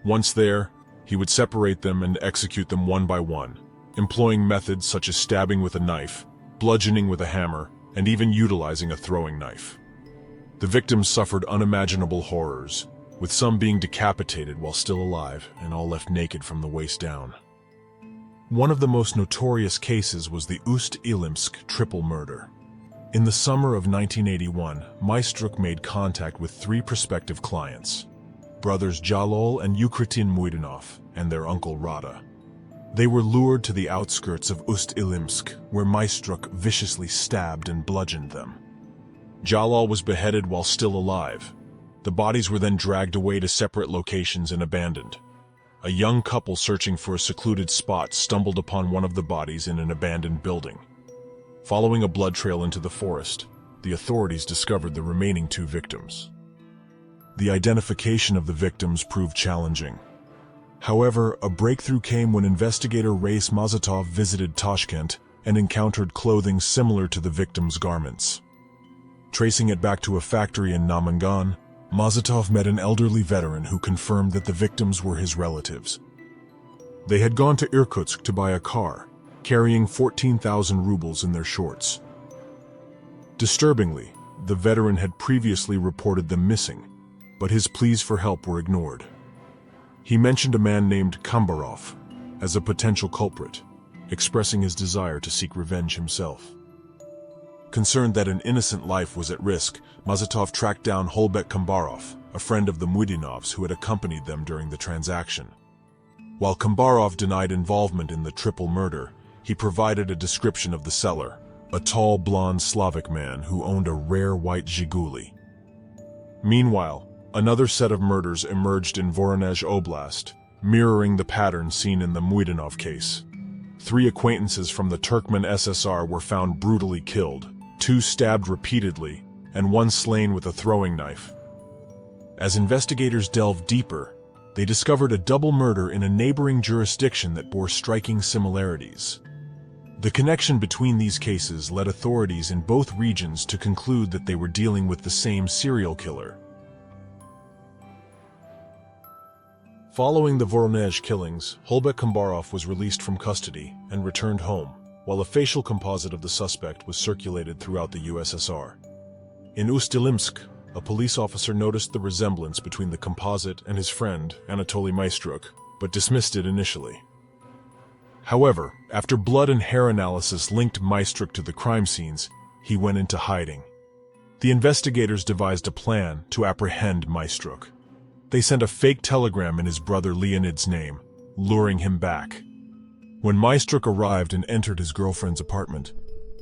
Once there, he would separate them and execute them one by one, employing methods such as stabbing with a knife, bludgeoning with a hammer, and even utilizing a throwing knife. The victims suffered unimaginable horrors, with some being decapitated while still alive and all left naked from the waist down. One of the most notorious cases was the Ust-Ilimsk triple murder. In the summer of 1981, Maestrook made contact with 3 prospective clients, brothers Jalol and Ukritin Muidinov, and their uncle Rada. They were lured to the outskirts of Ust-Ilimsk, where Maestrook viciously stabbed and bludgeoned them. Jalol was beheaded while still alive. The bodies were then dragged away to separate locations and abandoned. A young couple searching for a secluded spot stumbled upon one of the bodies in an abandoned building. Following a blood trail into the forest, the authorities discovered the remaining 2 victims. The identification of the victims proved challenging. However, a breakthrough came when investigator Rais Mazatov visited Tashkent and encountered clothing similar to the victims' garments. Tracing it back to a factory in Namangan, Mazatov met an elderly veteran who confirmed that the victims were his relatives. They had gone to Irkutsk to buy a car, carrying 14,000 rubles in their shorts. Disturbingly, the veteran had previously reported them missing, but his pleas for help were ignored. He mentioned a man named Kambarov as a potential culprit, expressing his desire to seek revenge himself. Concerned that an innocent life was at risk, Mazatov tracked down Holbek Kambarov, a friend of the Muidinovs who had accompanied them during the transaction. While Kambarov denied involvement in the triple murder, He provided a description of the seller, a tall, blonde Slavic man who owned a rare white Zhiguli. Meanwhile, another set of murders emerged in Voronezh Oblast, mirroring the pattern seen in the Muidanov case. 3 acquaintances from the Turkmen SSR were found brutally killed, 2 stabbed repeatedly, and 1 slain with a throwing knife. As investigators delved deeper, they discovered a double murder in a neighboring jurisdiction that bore striking similarities. The connection between these cases led authorities in both regions to conclude that they were dealing with the same serial killer. Following the Voronezh killings, Holbek Kombarov was released from custody and returned home, while a facial composite of the suspect was circulated throughout the USSR. In Ust-Ilimsk, a police officer noticed the resemblance between the composite and his friend, Anatoly Maestrook, but dismissed it initially. However, after blood and hair analysis linked Maestrook to the crime scenes, he went into hiding. The investigators devised a plan to apprehend Maestrook. They sent a fake telegram in his brother Leonid's name, luring him back. When Maestrook arrived and entered his girlfriend's apartment,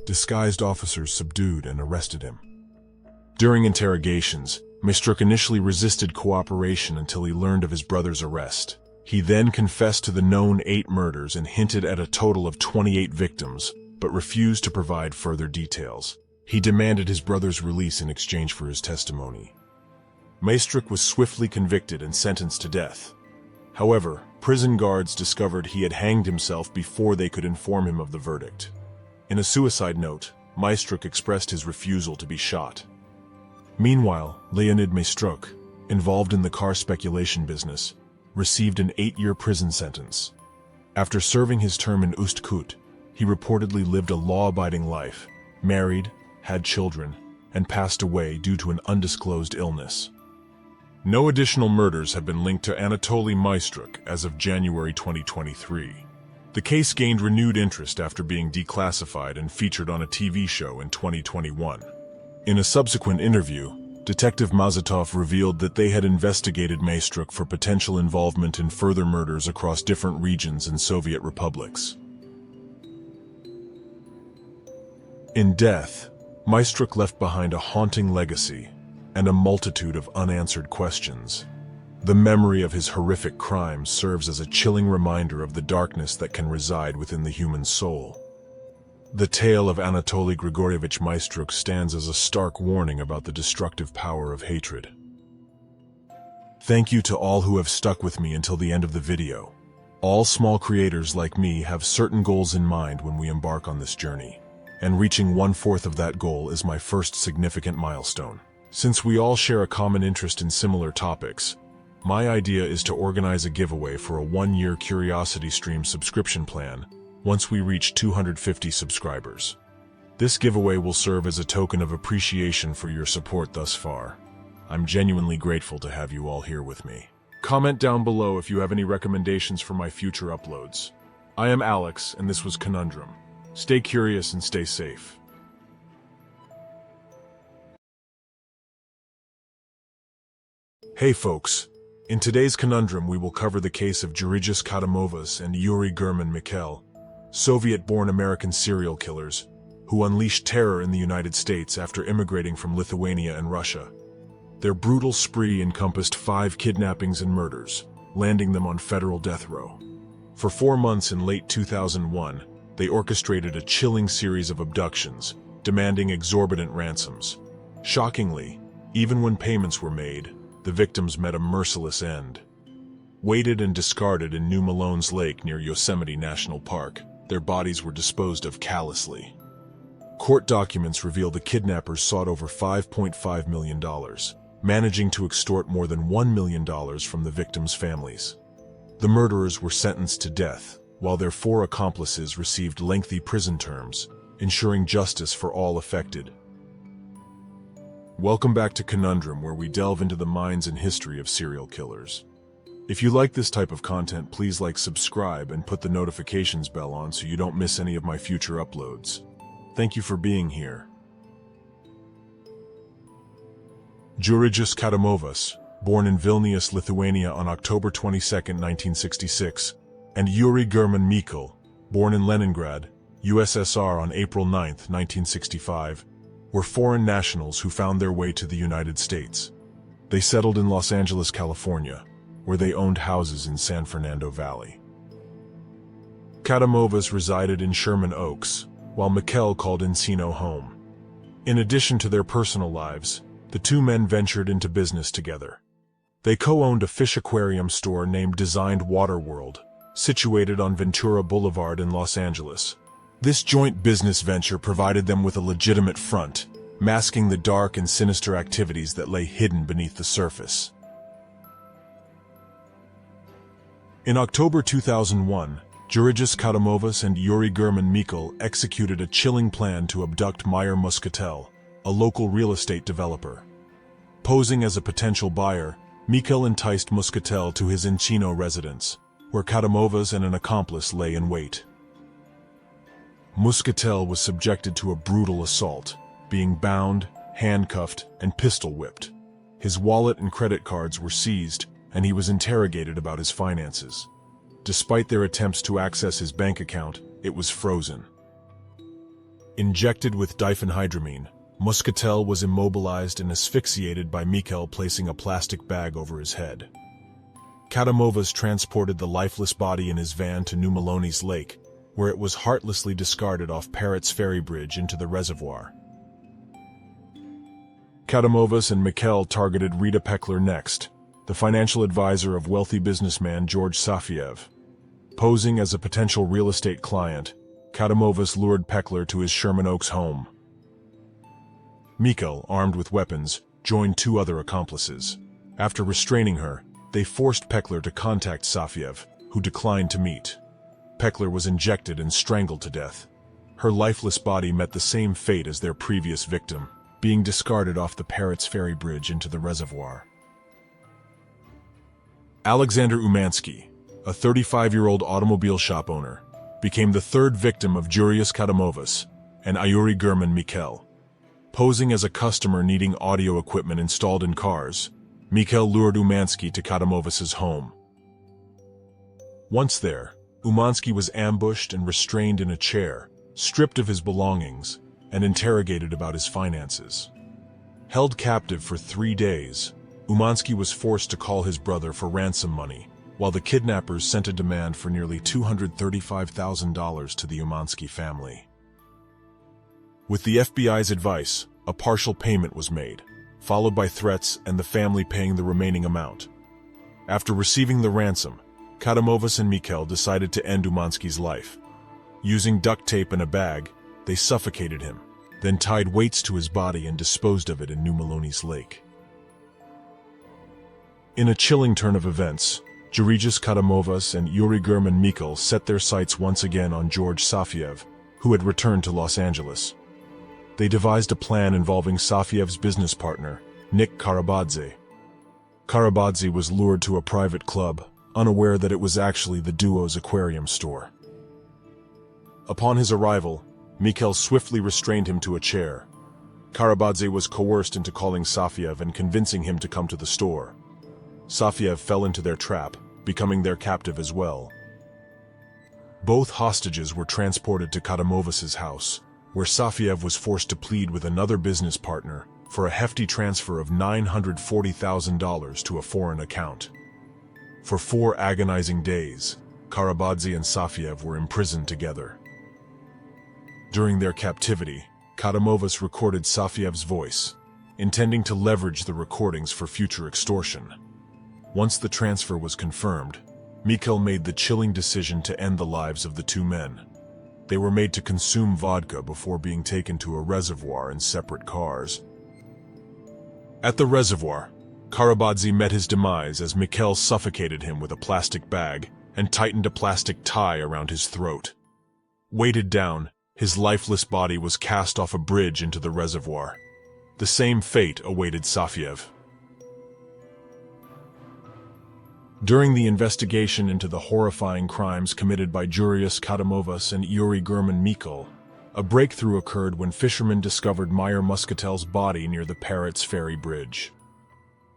disguised officers subdued and arrested him. During interrogations, Maestrook initially resisted cooperation until he learned of his brother's arrest. He then confessed to the known 8 murders and hinted at a total of 28 victims, but refused to provide further details. He demanded his brother's release in exchange for his testimony. Maestrook was swiftly convicted and sentenced to death. However, prison guards discovered he had hanged himself before they could inform him of the verdict. In a suicide note, Maestrook expressed his refusal to be shot. Meanwhile, Leonid Maestrook, involved in the car speculation business, received an 8-year prison sentence. After serving his term in Ust-Kut, he reportedly lived a law-abiding life, married, had children, and passed away due to an undisclosed illness. No additional murders have been linked to Anatoly Maestrook as of January 2023. The case gained renewed interest after being declassified and featured on a TV show in 2021. In a subsequent interview, Detective Mazatov revealed that they had investigated Maestrook for potential involvement in further murders across different regions and Soviet republics. In death, Maestrook left behind a haunting legacy and a multitude of unanswered questions. The memory of his horrific crimes serves as a chilling reminder of the darkness that can reside within the human soul. The tale of Anatoly Grigorievich Maestrook stands as a stark warning about the destructive power of hatred. Thank you to all who have stuck with me until the end of the video. All small creators like me have certain goals in mind when we embark on this journey, and reaching 1/4 of that goal is my first significant milestone. Since we all share a common interest in similar topics, my idea is to organize a giveaway for a 1-year Curiosity Stream subscription plan once we reach 250 subscribers. This giveaway will serve as a token of appreciation for your support thus far. I'm genuinely grateful to have you all here with me. Comment down below if you have any recommendations for my future uploads. I am Alex, and this was Conundrum. Stay curious and stay safe. Hey folks, in today's Conundrum we will cover the case of Georgios Kadomovas and Yuri German Mikail, Soviet-born American serial killers, who unleashed terror in the United States after immigrating from Lithuania and Russia. Their brutal spree encompassed 5 kidnappings and murders, landing them on federal death row. For 4 months in late 2001, they orchestrated a chilling series of abductions, demanding exorbitant ransoms. Shockingly, even when payments were made, the victims met a merciless end. Weighted and discarded in New Malone's Lake near Yosemite National Park, their bodies were disposed of callously. Court documents reveal the kidnappers sought over $5.5 million, managing to extort more than $1 million from the victims' families. The murderers were sentenced to death, while their 4 accomplices received lengthy prison terms, ensuring justice for all affected. Welcome back to Conundrum, where we delve into the minds and history of serial killers. If you like this type of content, please subscribe, and put the notifications bell on so you don't miss any of my future uploads. Thank you for being here. Georgios Kadomovas, born in Vilnius, Lithuania on October 22, 1966, and Yuri German Mikail, born in Leningrad, USSR on April 9, 1965, were foreign nationals who found their way to the United States. They settled in Los Angeles, California, where they owned houses in San Fernando Valley. Kadomovas resided in Sherman Oaks, while Mikail called Encino home. In addition to their personal lives, the two men ventured into business together. They co-owned a fish aquarium store named Designed Water World, situated on Ventura Boulevard in Los Angeles. This joint business venture provided them with a legitimate front, masking the dark and sinister activities that lay hidden beneath the surface. In October 2001, Georgios Kadomovas and Yuri German Mikail executed a chilling plan to abduct Meyer Muscatel, a local real estate developer. Posing as a potential buyer, Mikail enticed Muscatel to his Encino residence, where Kadomovas and an accomplice lay in wait. Muscatel was subjected to a brutal assault, being bound, handcuffed, and pistol-whipped. His wallet and credit cards were seized, and he was interrogated about his finances. Despite their attempts to access his bank account, it was frozen. Injected with diphenhydramine, Muscatel was immobilized and asphyxiated by Mikail placing a plastic bag over his head. Kadomovas transported the lifeless body in his van to New Maloney's Lake, where it was heartlessly discarded off Parrott's Ferry Bridge into the reservoir. Kadomovas and Mikail targeted Rita Pekler next, the financial advisor of wealthy businessman George Safiev. Posing as a potential real estate client, Kadomovas lured Pekler to his Sherman Oaks home. Mikail, armed with weapons, joined two other accomplices. After restraining her, they forced Pekler to contact Safiev, who declined to meet. Pekler was injected and strangled to death. Her lifeless body met the same fate as their previous victim, being discarded off the Parrott's Ferry Bridge into the reservoir. Alexander Umansky, a 35-year-old automobile shop owner, became the third victim of Georgios Kadomovas and Yuri German Mikail. Posing as a customer needing audio equipment installed in cars, Mikail lured Umansky to Kadomovas' home. Once there, Umansky was ambushed and restrained in a chair, stripped of his belongings, and interrogated about his finances. Held captive for 3 days, Umansky was forced to call his brother for ransom money, while the kidnappers sent a demand for nearly $235,000 to the Umansky family. With the FBI's advice, a partial payment was made, followed by threats and the family paying the remaining amount. After receiving the ransom, Kadomovas and Mikail decided to end Umansky's life. Using duct tape and a bag, they suffocated him, then tied weights to his body and disposed of it in New Maloney's Lake. In a chilling turn of events, Georgios Kadomovas and Yuri German Mikail set their sights once again on George Safiev, who had returned to Los Angeles. They devised a plan involving Safiev's business partner, Nick Karabadze. Karabadze was lured to a private club, unaware that it was actually the duo's aquarium store. Upon his arrival, Mikail swiftly restrained him to a chair. Karabadze was coerced into calling Safiev and convincing him to come to the store. Safiev fell into their trap, becoming their captive as well. Both hostages were transported to Kadomovas' house, where Safiev was forced to plead with another business partner for a hefty transfer of $940,000 to a foreign account. For 4 agonizing days, Karabadze and Safiev were imprisoned together. During their captivity, Kadomovas recorded Safiev's voice, intending to leverage the recordings for future extortion. Once the transfer was confirmed, Mikail made the chilling decision to end the lives of the two men. They were made to consume vodka before being taken to a reservoir in separate cars. At the reservoir, Karabadze met his demise as Mikail suffocated him with a plastic bag and tightened a plastic tie around his throat. Weighted down, his lifeless body was cast off a bridge into the reservoir. The same fate awaited Safiev. During the investigation into the horrifying crimes committed by Georgios Kadomovas and Yuri German Mikail, a breakthrough occurred when fishermen discovered Meyer Muscatel's body near the Parrott's Ferry Bridge.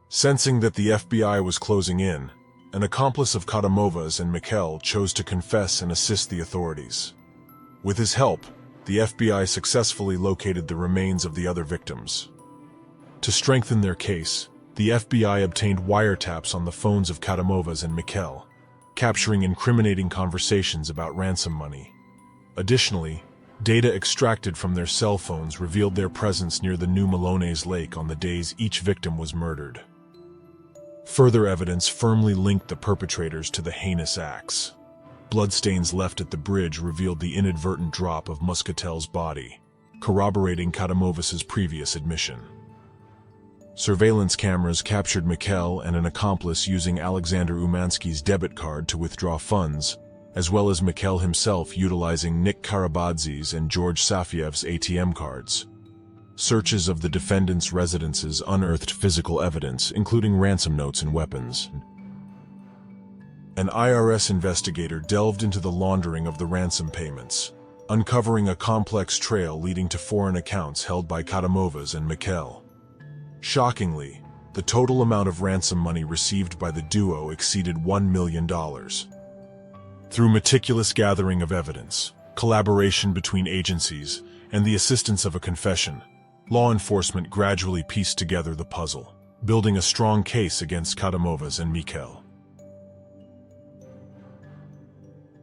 Sensing that the FBI was closing in, an accomplice of Kadomovas and Mikail chose to confess and assist the authorities. With his help, the FBI successfully located the remains of the other victims. To strengthen their case, the FBI obtained wiretaps on the phones of Kadomovas and Mikail, capturing incriminating conversations about ransom money. Additionally, data extracted from their cell phones revealed their presence near the New Malones Lake on the days each victim was murdered. Further evidence firmly linked the perpetrators to the heinous acts. Bloodstains left at the bridge revealed the inadvertent drop of Muscatel's body, corroborating Kadomovas' previous admission. Surveillance cameras captured Mikail and an accomplice using Alexander Umansky's debit card to withdraw funds, as well as Mikail himself utilizing Nick Karabadzie's and George Safiev's ATM cards. Searches of the defendants' residences unearthed physical evidence, including ransom notes and weapons. An IRS investigator delved into the laundering of the ransom payments, uncovering a complex trail leading to foreign accounts held by Kadomovas and Mikail. Shockingly, the total amount of ransom money received by the duo exceeded $1 million. Through meticulous gathering of evidence, collaboration between agencies, and the assistance of a confession, law enforcement gradually pieced together the puzzle, building a strong case against Kadomovas and Mikail.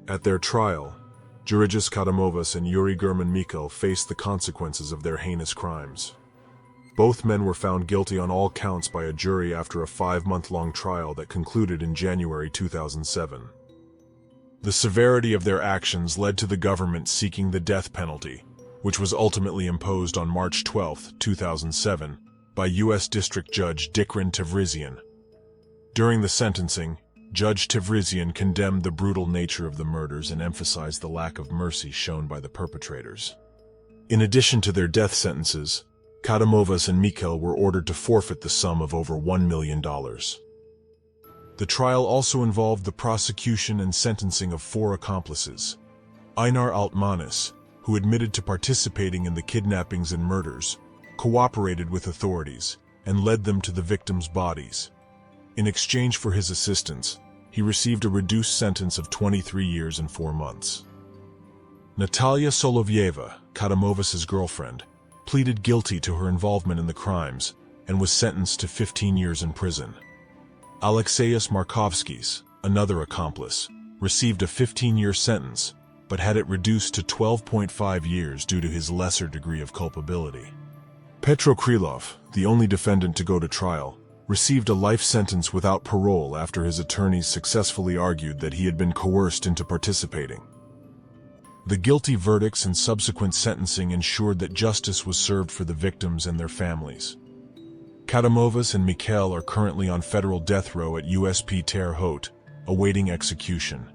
At their trial, Georgios Kadomovas and Yuri German Mikail faced the consequences of their heinous crimes. Both men were found guilty on all counts by a jury after a 5-month-long trial that concluded in January 2007. The severity of their actions led to the government seeking the death penalty, which was ultimately imposed on March 12, 2007, by U.S. District Judge Dikran Tavrizian. During the sentencing, Judge Tavrizian condemned the brutal nature of the murders and emphasized the lack of mercy shown by the perpetrators. In addition to their death sentences, Kadomovas and Mikail were ordered to forfeit the sum of over $1 million. The trial also involved the prosecution and sentencing of 4 accomplices. Einar Altmanis, who admitted to participating in the kidnappings and murders, cooperated with authorities, and led them to the victims' bodies. In exchange for his assistance, he received a reduced sentence of 23 years and 4 months. Natalia Solovyeva, Kadomovas' girlfriend, pleaded guilty to her involvement in the crimes and was sentenced to 15 years in prison. Alexeyus Markovskis, another accomplice, received a 15-year sentence, but had it reduced to 12.5 years due to his lesser degree of culpability. Petro Krylov, the only defendant to go to trial, received a life sentence without parole after his attorneys successfully argued that he had been coerced into participating. The guilty verdicts and subsequent sentencing ensured that justice was served for the victims and their families. Kadomovas and Mikail are currently on federal death row at USP Terre Haute, awaiting execution.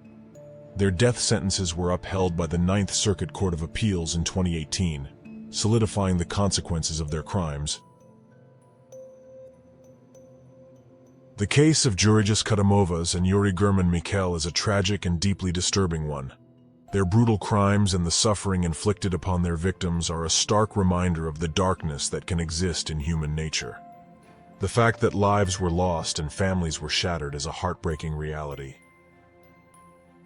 Their death sentences were upheld by the Ninth Circuit Court of Appeals in 2018, solidifying the consequences of their crimes. The case of Georgios Kadomovas and Yuri German Mikail is a tragic and deeply disturbing one. Their brutal crimes and the suffering inflicted upon their victims are a stark reminder of the darkness that can exist in human nature. The fact that lives were lost and families were shattered is a heartbreaking reality.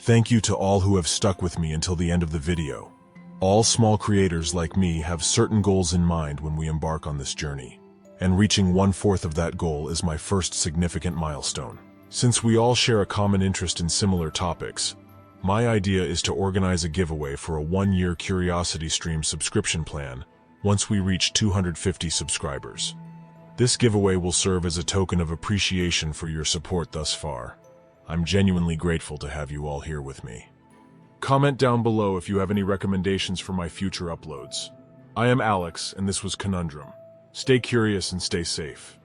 Thank you to all who have stuck with me until the end of the video. All small creators like me have certain goals in mind when we embark on this journey, and reaching 1/4 of that goal is my first significant milestone. Since we all share a common interest in similar topics, my idea is to organize a giveaway for a 1-year Curiosity Stream subscription plan once we reach 250 subscribers. This giveaway will serve as a token of appreciation for your support thus far. I'm genuinely grateful to have you all here with me. Comment down below if you have any recommendations for my future uploads. I am Alex, and this was Conundrum. Stay curious and stay safe.